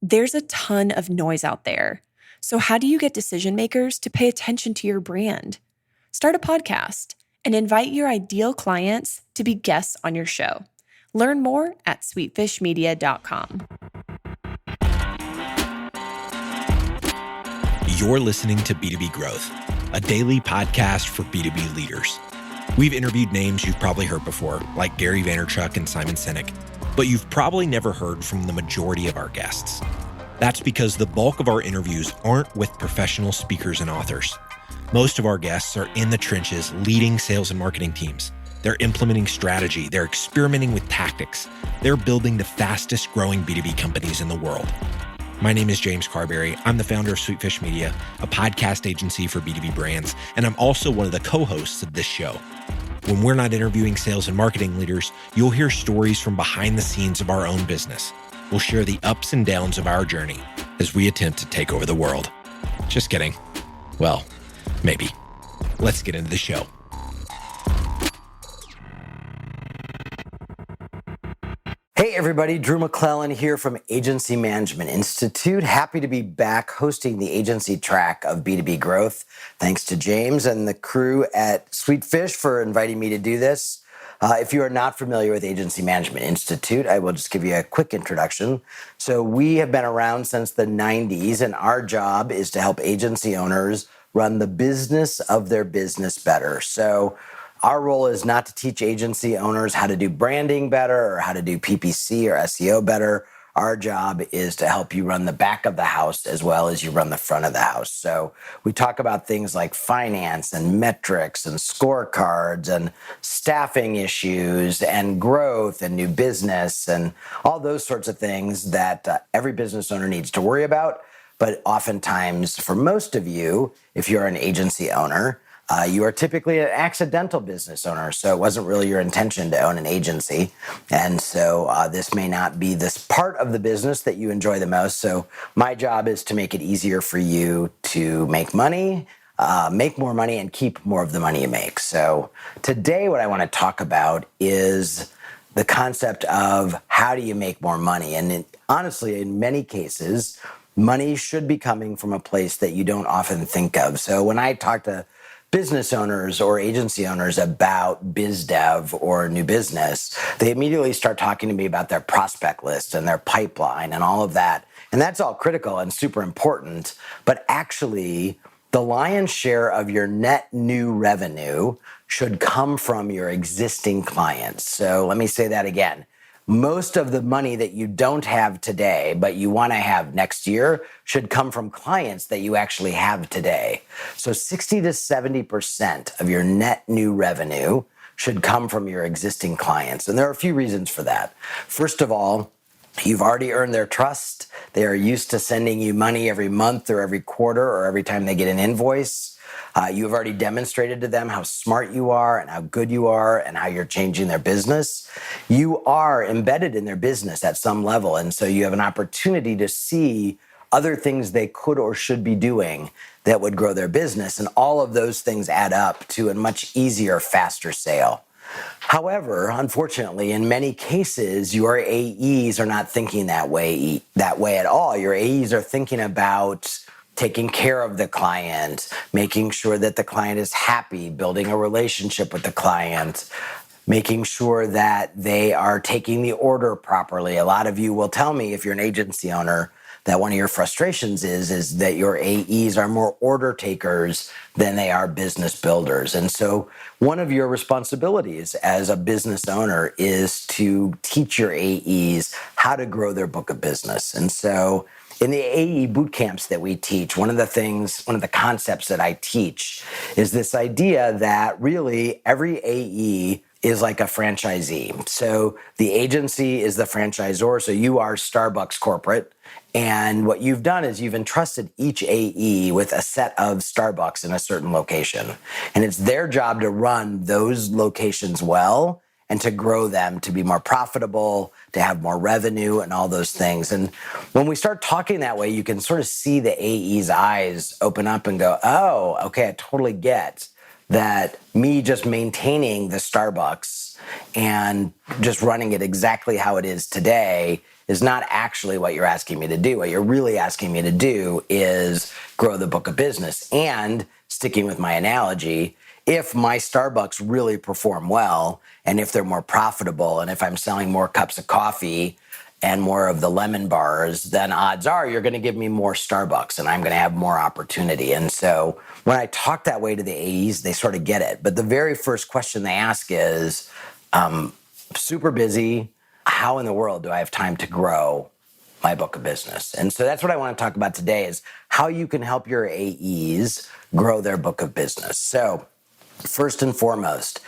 There's a ton of noise out there. So how do you get decision makers to pay attention to your brand? Start a podcast and invite your ideal clients to be guests on your show. Learn more at sweetfishmedia.com. You're listening to B2B Growth, a daily podcast for B2B leaders. We've interviewed names you've probably heard before, like Gary Vaynerchuk and Simon Sinek, but you've probably never heard from the majority of our guests. That's because the bulk of our interviews aren't with professional speakers and authors. Most of our guests are in the trenches leading sales and marketing teams. They're implementing strategy. They're experimenting with tactics. They're building the fastest growing B2B companies in the world. My name is James Carberry. I'm the founder of Sweetfish Media, a podcast agency for B2B brands, and I'm also one of the co-hosts of this show. When we're not interviewing sales and marketing leaders, you'll hear stories from behind the scenes of our own business. We'll share the ups and downs of our journey as we attempt to take over the world. Just kidding. Well, maybe. Let's get into the show. Hey everybody, Drew McLellan here from Agency Management Institute. Happy to be back hosting the agency track of B2B Growth. Thanks to James and the crew at Sweetfish for inviting me to do this. If you are not familiar with Agency Management Institute, I will just give you a quick introduction. So we have been around since the 90s, and our job is to help agency owners run the business of their business better. So our role is not to teach agency owners how to do branding better or how to do PPC or SEO better. Our job is to help you run the back of the house as well as you run the front of the house. So we talk about things like finance and metrics and scorecards and staffing issues and growth and new business and all those sorts of things that every business owner needs to worry about. But oftentimes, for most of you, if you're an agency owner, you are typically an accidental business owner, so it wasn't really your intention to own an agency. And so this may not be this part of the business that you enjoy the most. So my job is to make it easier for you to make money, make more money, and keep more of the money you make. So today what I want to talk about is the concept of how do you make more money? And honestly, in many cases, money should be coming from a place that you don't often think of. So when I talk to business owners or agency owners about biz dev or new business, they immediately start talking to me about their prospect list and their pipeline and all of that. And that's all critical and super important. But actually, the lion's share of your net new revenue should come from your existing clients. So let me say that again. Most of the money that you don't have today, but you want to have next year, should come from clients that you actually have today. So 60 to 70% of your net new revenue should come from your existing clients. And there are a few reasons for that. First of all, you've already earned their trust. They are used to sending you money every month or every quarter or every time they get an invoice. You have already demonstrated to them how smart you are and how good you are and how you're changing their business. You are embedded in their business at some level, and so you have an opportunity to see other things they could or should be doing that would grow their business, and all of those things add up to a much easier, faster sale. However, unfortunately, in many cases, your AEs are not thinking that way at all. Your AEs are thinking about taking care of the client, making sure that the client is happy, building a relationship with the client, making sure that they are taking the order properly. A lot of you will tell me, if you're an agency owner, that one of your frustrations is that your AEs are more order takers than they are business builders. And so one of your responsibilities as a business owner is to teach your AEs how to grow their book of business. And so in the AE boot camps that we teach, one of the concepts that I teach is this idea that really every AE is like a franchisee. So the agency is the franchisor. So you are Starbucks corporate. And what you've done is you've entrusted each AE with a set of Starbucks in a certain location. And it's their job to run those locations well and to grow them to be more profitable, to have more revenue and all those things. And when we start talking that way, you can sort of see the AE's eyes open up and go, oh, okay, I totally get that me just maintaining the Starbucks and just running it exactly how it is today is not actually what you're asking me to do. What you're really asking me to do is grow the book of business. And sticking with my analogy, if my Starbucks really perform well, and if they're more profitable, and if I'm selling more cups of coffee and more of the lemon bars, then odds are you're going to give me more Starbucks and I'm going to have more opportunity. And so when I talk that way to the AEs, they sort of get it. But the very first question they ask is, super busy. How in the world do I have time to grow my book of business? And so that's what I want to talk about today is how you can help your AEs grow their book of business. So first and foremost,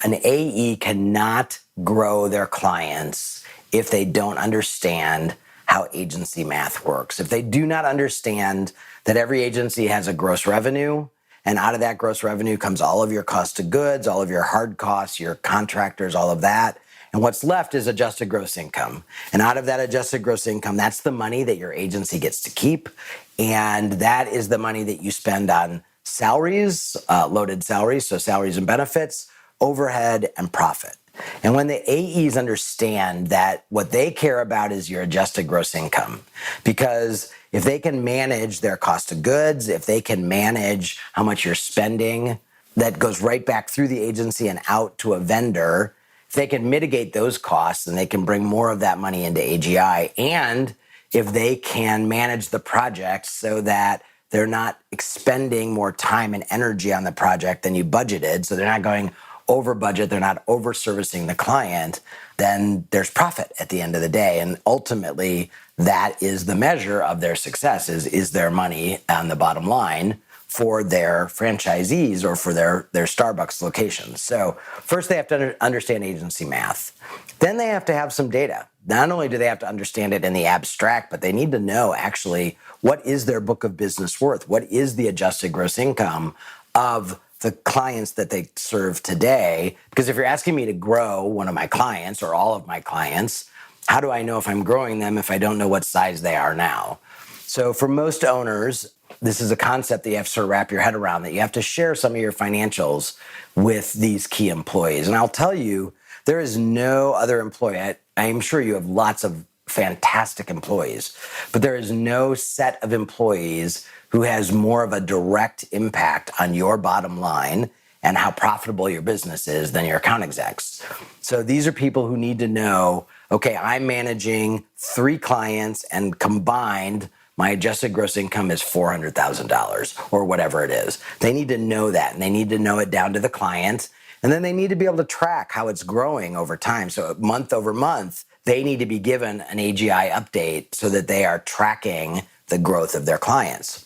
an AE cannot grow their clients if they don't understand how agency math works. If they do not understand that every agency has a gross revenue, and out of that gross revenue comes all of your cost of goods, all of your hard costs, your contractors, all of that. And what's left is adjusted gross income. And out of that adjusted gross income, that's the money that your agency gets to keep. And that is the money that you spend on salaries, loaded salaries, so salaries and benefits, overhead, and profit. And when the AEs understand that what they care about is your adjusted gross income, because if they can manage their cost of goods, if they can manage how much you're spending, that goes right back through the agency and out to a vendor, if they can mitigate those costs and they can bring more of that money into AGI, and if they can manage the project so that they're not expending more time and energy on the project than you budgeted, so they're not going over budget, they're not over servicing the client, then there's profit at the end of the day. And ultimately, that is the measure of their success, is their money on the bottom line for their franchisees or for their Starbucks locations. So first they have to understand agency math. Then they have to have some data. Not only do they have to understand it in the abstract, but they need to know actually what is their book of business worth? What is the adjusted gross income of the clients that they serve today? Because if you're asking me to grow one of my clients or all of my clients, how do I know if I'm growing them if I don't know what size they are now? So for most owners, this is a concept that you have to sort of wrap your head around, that you have to share some of your financials with these key employees. And I'll tell you, there is no other employee. I'm sure you have lots of fantastic employees, but there is no set of employees who has more of a direct impact on your bottom line and how profitable your business is than your account execs. So these are people who need to know, okay, I'm managing 3 clients and combined my adjusted gross income is $400,000 or whatever it is. They need to know that, and they need to know it down to the client. And then they need to be able to track how it's growing over time. So month over month, they need to be given an AGI update so that they are tracking the growth of their clients.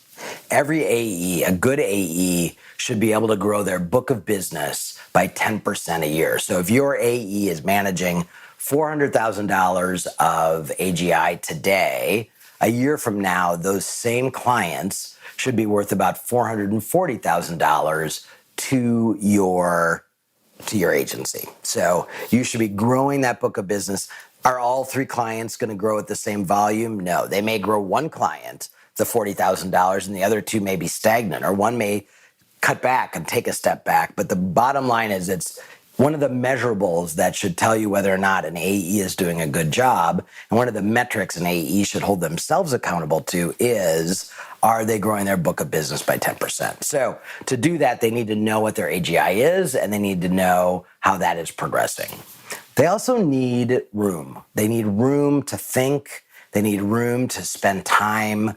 Every AE, a good AE, should be able to grow their book of business by 10% a year. So if your AE is managing $400,000 of AGI today, a year from now, those same clients should be worth about $440,000 to your agency. So you should be growing that book of business. Are all 3 clients going to grow at the same volume? No. They may grow one client to $40,000 and the other 2 may be stagnant, or one may cut back and take a step back. But the bottom line is, it's one of the measurables that should tell you whether or not an AE is doing a good job. And one of the metrics an AE should hold themselves accountable to is, are they growing their book of business by 10%? So to do that, they need to know what their AGI is, and they need to know how that is progressing. They also need room. They need room to think. They need room to spend time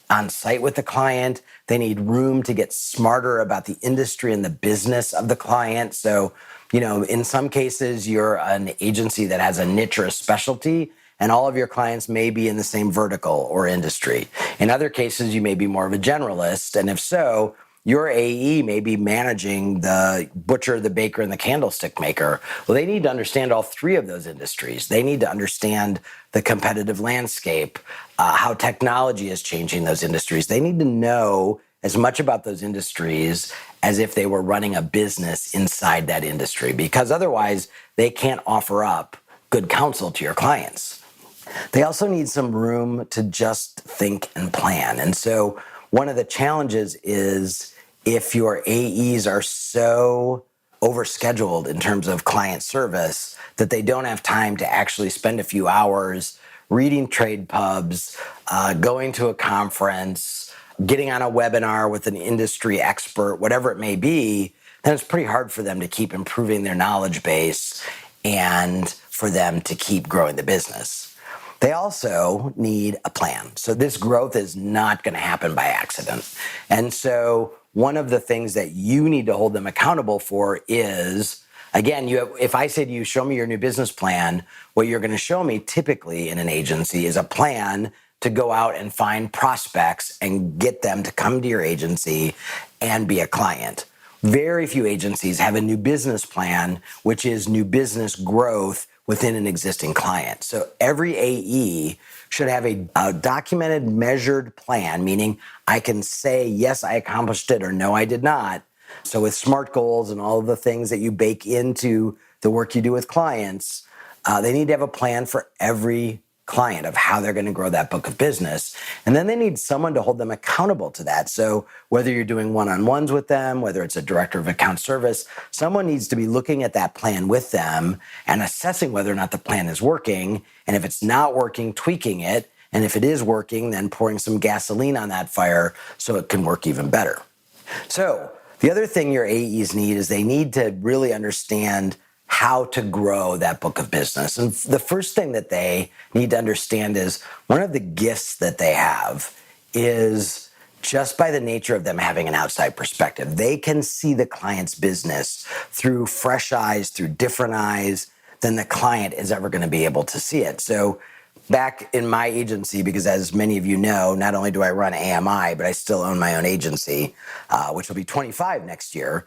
on site with the client. They need room to get smarter about the industry and the business of the client. So, in some cases, you're an agency that has a niche or a specialty, and all of your clients may be in the same vertical or industry. In other cases, you may be more of a generalist, and if so, your AE may be managing the butcher, the baker, and the candlestick maker. Well, they need to understand all 3 of those industries. They need to understand the competitive landscape, how technology is changing those industries. They need to know as much about those industries as if they were running a business inside that industry, because otherwise they can't offer up good counsel to your clients. They also need some room to just think and plan. And so one of the challenges is, if your AEs are so overscheduled in terms of client service that they don't have time to actually spend a few hours reading trade pubs, going to a conference, getting on a webinar with an industry expert, whatever it may be, then it's pretty hard for them to keep improving their knowledge base and for them to keep growing the business. They also need a plan. So this growth is not going to happen by accident. And so one of the things that you need to hold them accountable for is, again, if I say to you, show me your new business plan, what you're going to show me typically in an agency is a plan to go out and find prospects and get them to come to your agency and be a client. Very few agencies have a new business plan, which is new business growth within an existing client. So every AE should have a documented, measured plan, meaning I can say, yes, I accomplished it, or no, I did not. So with SMART goals and all of the things that you bake into the work you do with clients, they need to have a plan for every client of how they're going to grow that book of business. And then they need someone to hold them accountable to that. So whether you're doing one-on-ones with them, whether it's a director of account service, someone needs to be looking at that plan with them and assessing whether or not the plan is working. And if it's not working, tweaking it. And if it is working, then pouring some gasoline on that fire so it can work even better. So the other thing your AEs need is they need to really understand how to grow that book of business. And the first thing that they need to understand is one of the gifts that they have is just by the nature of them having an outside perspective. They can see the client's business through fresh eyes, through different eyes than the client is ever going to be able to see it. So back in my agency, because as many of you know, not only do I run AMI, but I still own my own agency, which will be 25 next year.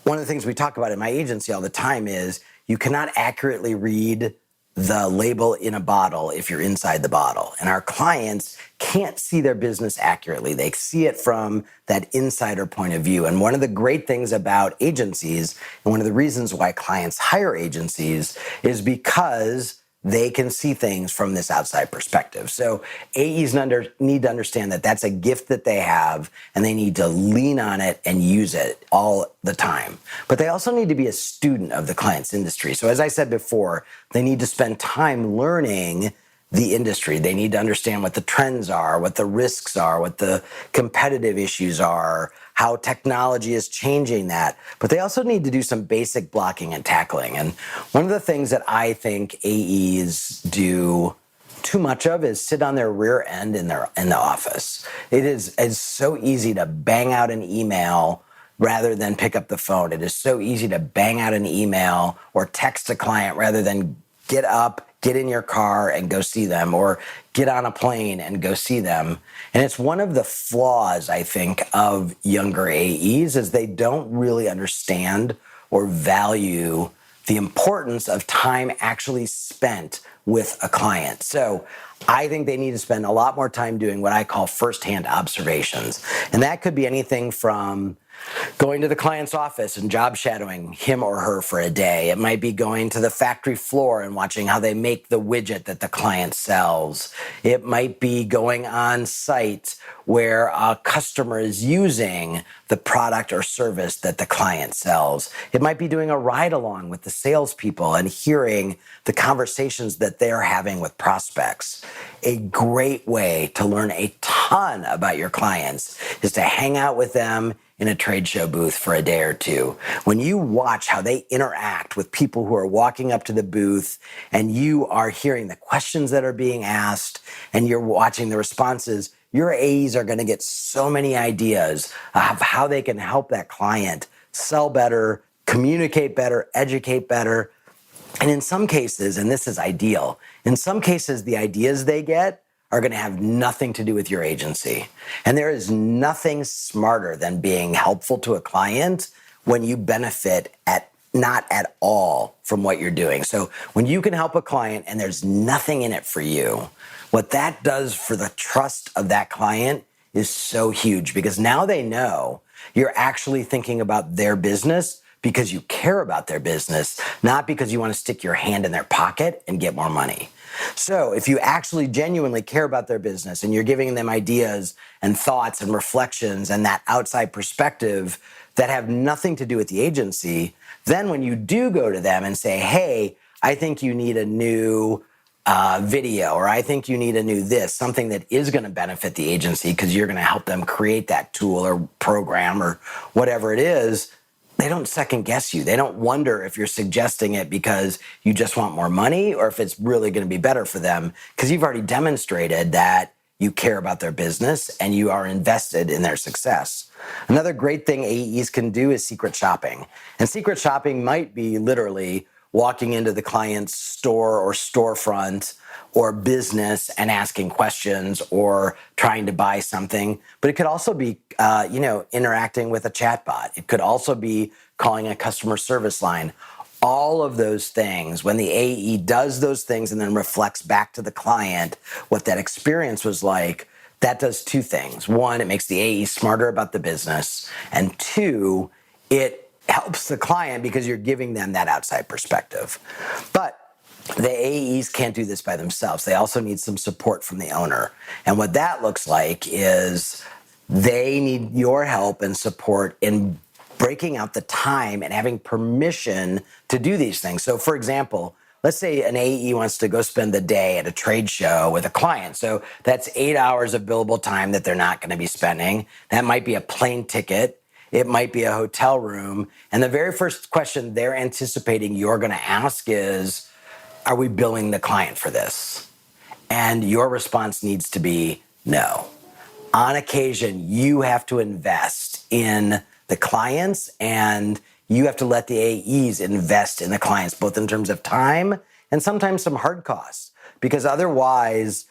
One of the things we talk about in my agency all the time is you cannot accurately read the label in a bottle if you're inside the bottle. And our clients can't see their business accurately. They see it from that insider point of view. And one of the great things about agencies, and one of the reasons why clients hire agencies, is because they can see things from this outside perspective. So AEs need to understand that that's a gift that they have, and they need to lean on it and use it all the time. But they also need to be a student of the client's industry. So as I said before, they need to spend time learning the industry. They need to understand what the trends are, what the risks are, what the competitive issues are, how technology is changing that. But they also need to do some basic blocking and tackling. And one of the things that I think AEs do too much of is sit on their rear end in the office. It's so easy to bang out an email rather than pick up the phone. It is so easy to bang out an email or text a client rather than get up, get in your car and go see them, or get on a plane and go see them. And it's one of the flaws, I think, of younger AEs is they don't really understand or value the importance of time actually spent with a client. So I think they need to spend a lot more time doing what I call firsthand observations. And that could be anything from going to the client's office and job shadowing him or her for a day. It might be going to the factory floor and watching how they make the widget that the client sells. It might be going on site where a customer is using the product or service that the client sells. It might be doing a ride along with the salespeople and hearing the conversations that they're having with prospects. A great way to learn a ton about your clients is to hang out with them in a trade show booth for a day or two. When you watch how they interact with people who are walking up to the booth and you are hearing the questions that are being asked and you're watching the responses, your AEs are going to get so many ideas of how they can help that client sell better, communicate better, educate better. And in some cases, and this is ideal, in some cases, the ideas they get are going to have nothing to do with your agency. And there is nothing smarter than being helpful to a client when you benefit not at all from what you're doing. So when you can help a client and there's nothing in it for you, what that does for the trust of that client is so huge, because now they know you're actually thinking about their business because you care about their business, not because you want to stick your hand in their pocket and get more money. So if you actually genuinely care about their business and you're giving them ideas and thoughts and reflections and that outside perspective that have nothing to do with the agency, then when you do go to them and say, hey, I think you need a new video, or I think you need a new this, something that is going to benefit the agency because you're going to help them create that tool or program or whatever it is, they don't second guess you. They don't wonder if you're suggesting it because you just want more money or if it's really going to be better for them because you've already demonstrated that you care about their business and you are invested in their success. Another great thing AEs can do is secret shopping. And secret shopping might be literally walking into the client's store or storefront or business and asking questions or trying to buy something. But it could also be, interacting with a chatbot. It could also be calling a customer service line. All of those things, when the AE does those things and then reflects back to the client what that experience was like, that does two things. One, it makes the AE smarter about the business. And two, it helps the client because you're giving them that outside perspective. But the AEs can't do this by themselves. They also need some support from the owner. And what that looks like is they need your help and support in breaking out the time and having permission to do these things. So for example, let's say an AE wants to go spend the day at a trade show with a client. So that's 8 hours of billable time that they're not going to be spending. That might be a plane ticket. It might be a hotel room. And the very first question they're anticipating you're going to ask is, are we billing the client for this? And your response needs to be no. On occasion, you have to invest in the clients and you have to let the AEs invest in the clients, both in terms of time and sometimes some hard costs. Because otherwise,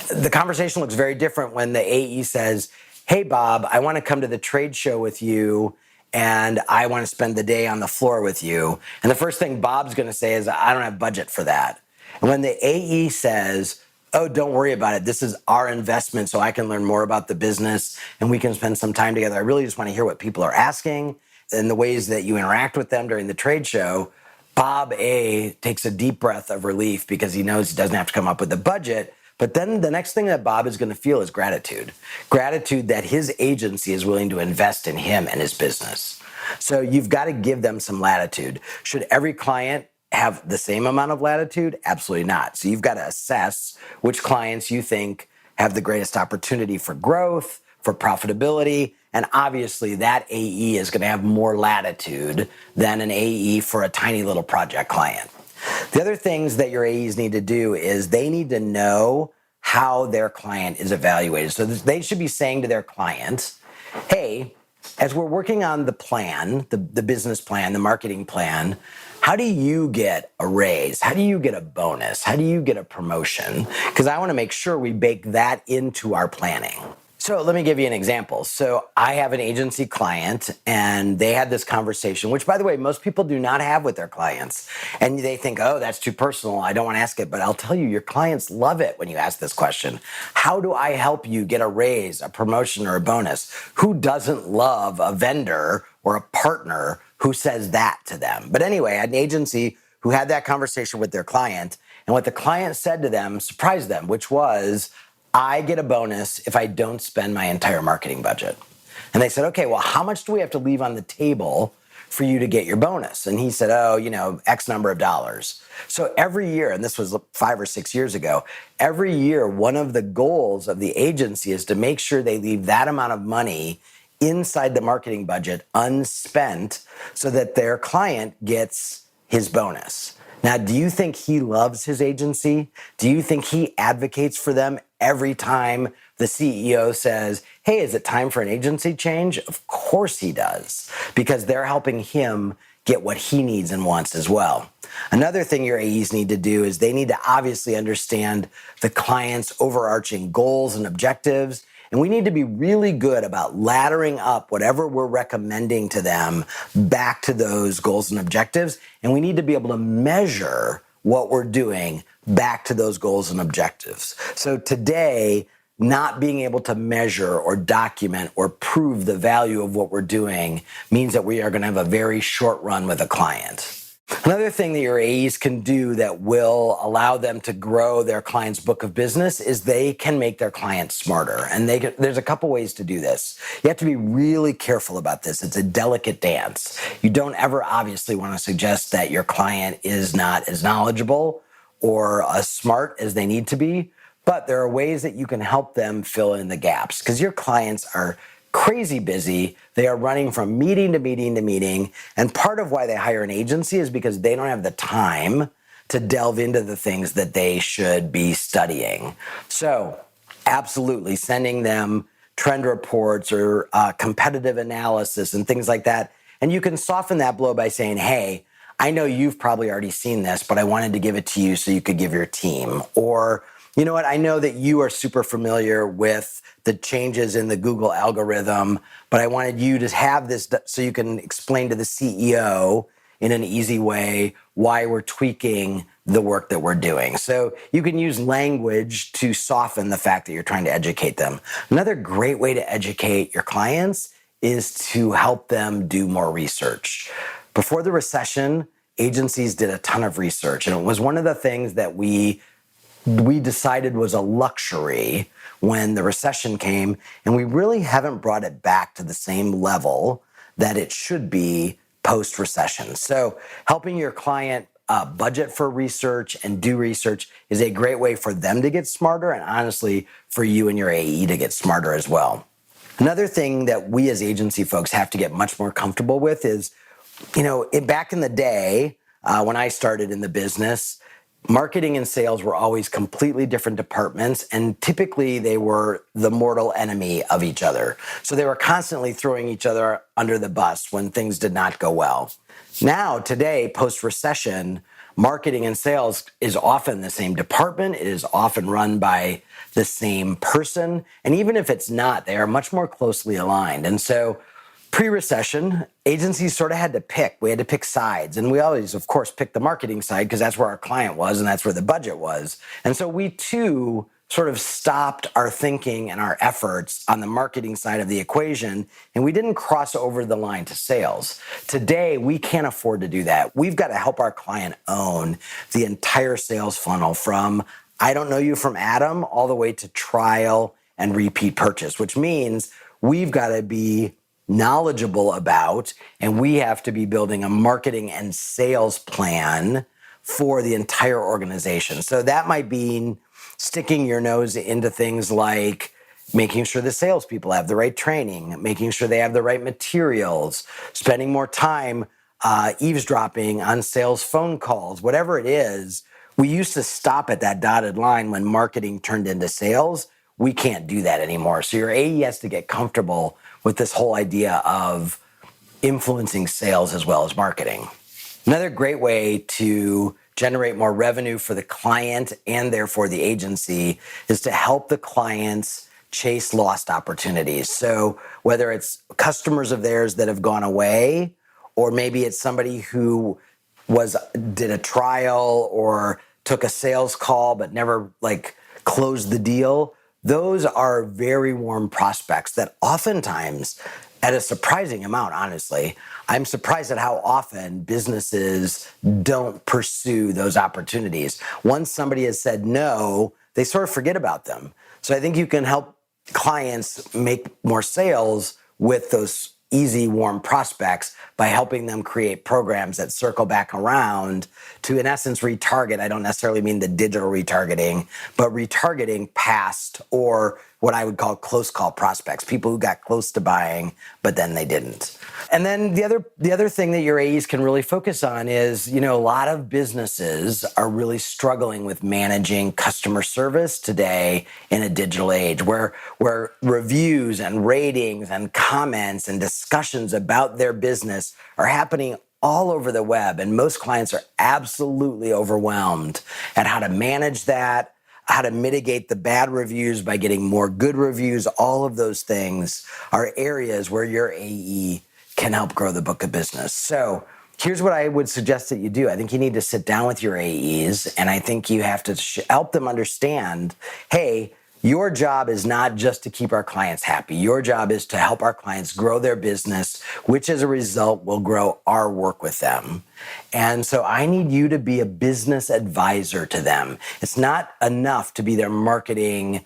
the conversation looks very different when the AE says, hey, Bob, I want to come to the trade show with you and I want to spend the day on the floor with you. And the first thing Bob's going to say is, I don't have budget for that. And when the AE says, oh, don't worry about it, this is our investment so I can learn more about the business and we can spend some time together. I really just want to hear what people are asking and the ways that you interact with them during the trade show. Bob A takes a deep breath of relief because he knows he doesn't have to come up with the budget. But then the next thing that Bob is going to feel is gratitude. Gratitude that his agency is willing to invest in him and his business. So you've got to give them some latitude. Should every client have the same amount of latitude? Absolutely not. So you've got to assess which clients you think have the greatest opportunity for growth, for profitability, and obviously that AE is going to have more latitude than an AE for a tiny little project client. The other things that your AEs need to do is they need to know how their client is evaluated. So they should be saying to their clients, hey, as we're working on the plan, the business plan, the marketing plan, how do you get a raise? How do you get a bonus? How do you get a promotion? Because I want to make sure we bake that into our planning. So let me give you an example. So I have an agency client and they had this conversation, which by the way, most people do not have with their clients. And they think, oh, that's too personal. I don't want to ask it. But I'll tell you, your clients love it when you ask this question. How do I help you get a raise, a promotion, or a bonus? Who doesn't love a vendor or a partner who says that to them? But anyway, I had an agency who had that conversation with their client. And what the client said to them surprised them, which was, I get a bonus if I don't spend my entire marketing budget. And they said, okay, well, how much do we have to leave on the table for you to get your bonus? And he said, oh, X number of dollars. So every year, and this was 5 or 6 years ago, every year, one of the goals of the agency is to make sure they leave that amount of money inside the marketing budget unspent so that their client gets his bonus. Now, do you think he loves his agency? Do you think he advocates for them every time the CEO says, hey, is it time for an agency change? Of course he does, because they're helping him get what he needs and wants as well. Another thing your AEs need to do is they need to obviously understand the client's overarching goals and objectives. And we need to be really good about laddering up whatever we're recommending to them back to those goals and objectives. And we need to be able to measure what we're doing back to those goals and objectives. So today, not being able to measure or document or prove the value of what we're doing means that we are going to have a very short run with a client. Another thing that your AEs can do that will allow them to grow their client's book of business is they can make their clients smarter. And there's a couple ways to do this. You have to be really careful about this. It's a delicate dance. You don't ever obviously want to suggest that your client is not as knowledgeable or as smart as they need to be, but there are ways that you can help them fill in the gaps because your clients are crazy busy. They are running from meeting to meeting to meeting. And part of why they hire an agency is because they don't have the time to delve into the things that they should be studying. So absolutely sending them trend reports or competitive analysis and things like that. And you can soften that blow by saying, hey, I know you've probably already seen this, but I wanted to give it to you so you could give your team. Or, you know what, I know that you are super familiar with the changes in the Google algorithm, but I wanted you to have this so you can explain to the CEO in an easy way why we're tweaking the work that we're doing. So you can use language to soften the fact that you're trying to educate them. Another great way to educate your clients is to help them do more research. Before the recession, agencies did a ton of research, and it was one of the things that we decided was a luxury when the recession came, and we really haven't brought it back to the same level that it should be post-recession. So helping your client budget for research and do research is a great way for them to get smarter, and honestly, for you and your AE to get smarter as well. Another thing that we as agency folks have to get much more comfortable with is, back in the day, when I started in the business, marketing and sales were always completely different departments, and typically they were the mortal enemy of each other. So they were constantly throwing each other under the bus when things did not go well. Now, today, post-recession, marketing and sales is often the same department. It is often run by the same person. And even if it's not, they are much more closely aligned. And so pre-recession, agencies sort of had to pick. We had to pick sides. And we always, of course, picked the marketing side because that's where our client was and that's where the budget was. And so we too sort of stopped our thinking and our efforts on the marketing side of the equation, and we didn't cross over the line to sales. Today, we can't afford to do that. We've got to help our client own the entire sales funnel from I don't know you from Adam all the way to trial and repeat purchase, which means we've got to be knowledgeable about, and we have to be building a marketing and sales plan for the entire organization. So that might mean sticking your nose into things like making sure the salespeople have the right training, making sure they have the right materials, spending more time eavesdropping on sales phone calls, whatever it is. We used to stop at that dotted line when marketing turned into sales. We can't do that anymore. So your AE has to get comfortable with this whole idea of influencing sales as well as marketing. Another great way to generate more revenue for the client and therefore the agency is to help the clients chase lost opportunities. So whether it's customers of theirs that have gone away, or maybe it's somebody who did a trial or took a sales call but never closed the deal, those are very warm prospects that oftentimes, at a surprising amount, honestly, I'm surprised at how often businesses don't pursue those opportunities. Once somebody has said no, they sort of forget about them. So I think you can help clients make more sales with those easy, warm prospects by helping them create programs that circle back around to, in essence, retarget. I don't necessarily mean the digital retargeting, but retargeting past or what I would call close call prospects, people who got close to buying, but then they didn't. And then the other thing that your AEs can really focus on is, a lot of businesses are really struggling with managing customer service today in a digital age where reviews and ratings and comments and discussions about their business are happening all over the web. And most clients are absolutely overwhelmed at how to manage that, how to mitigate the bad reviews by getting more good reviews. All of those things are areas where your AE can help grow the book of business. So here's what I would suggest that you do. I think you need to sit down with your AEs, and I think you have to help them understand, hey, your job is not just to keep our clients happy. Your job is to help our clients grow their business, which as a result will grow our work with them. And so I need you to be a business advisor to them. It's not enough to be their marketing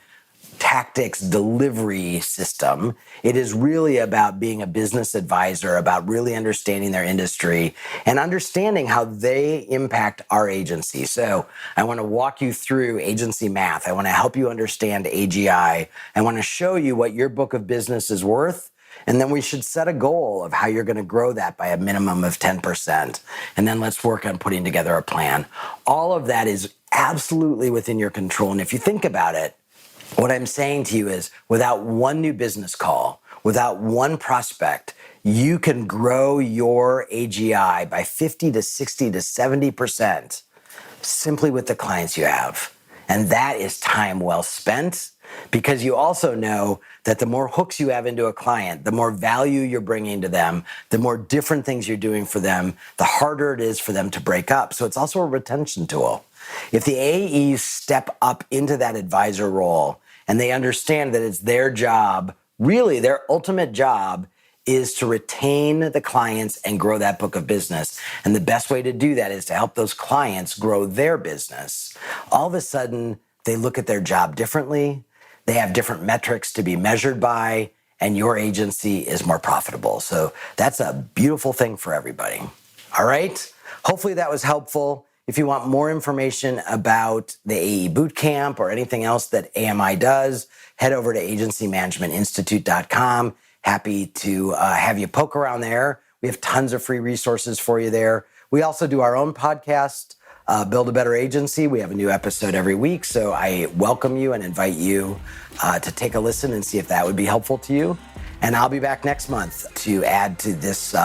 tactics delivery system. It is really about being a business advisor, about really understanding their industry and understanding how they impact our agency. So I want to walk you through agency math. I want to help you understand AGI. I want to show you what your book of business is worth. And then we should set a goal of how you're going to grow that by a minimum of 10%. And then let's work on putting together a plan. All of that is absolutely within your control. And if you think about it, what I'm saying to you is without one new business call, without one prospect, you can grow your AGI by 50 to 60 to 70% simply with the clients you have. And that is time well spent, because you also know that the more hooks you have into a client, the more value you're bringing to them, the more different things you're doing for them, the harder it is for them to break up. So it's also a retention tool. If the AEs step up into that advisor role and they understand that it's their job, really their ultimate job is to retain the clients and grow that book of business. And the best way to do that is to help those clients grow their business. All of a sudden, they look at their job differently. They have different metrics to be measured by, and your agency is more profitable. So that's a beautiful thing for everybody. All right? Hopefully that was helpful. If you want more information about the AE Bootcamp or anything else that AMI does, head over to agencymanagementinstitute.com. Happy to have you poke around there. We have tons of free resources for you there. We also do our own podcast, Build a Better Agency. We have a new episode every week, so I welcome you and invite you to take a listen and see if that would be helpful to you. And I'll be back next month to add to this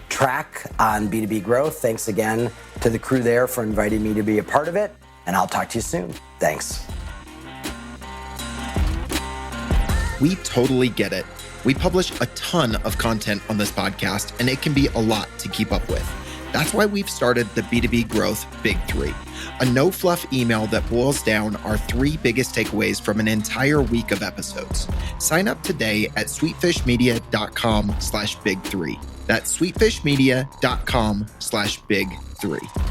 track on B2B growth. Thanks again to the crew there for inviting me to be a part of it, and I'll talk to you soon. Thanks. We totally get it. We publish a ton of content on this podcast, and it can be a lot to keep up with. That's why we've started the B2B Growth Big Three, a no-fluff email that boils down our 3 biggest takeaways from an entire week of episodes. Sign up today at sweetfishmedia.com/big3. That's sweetfishmedia.com/big3.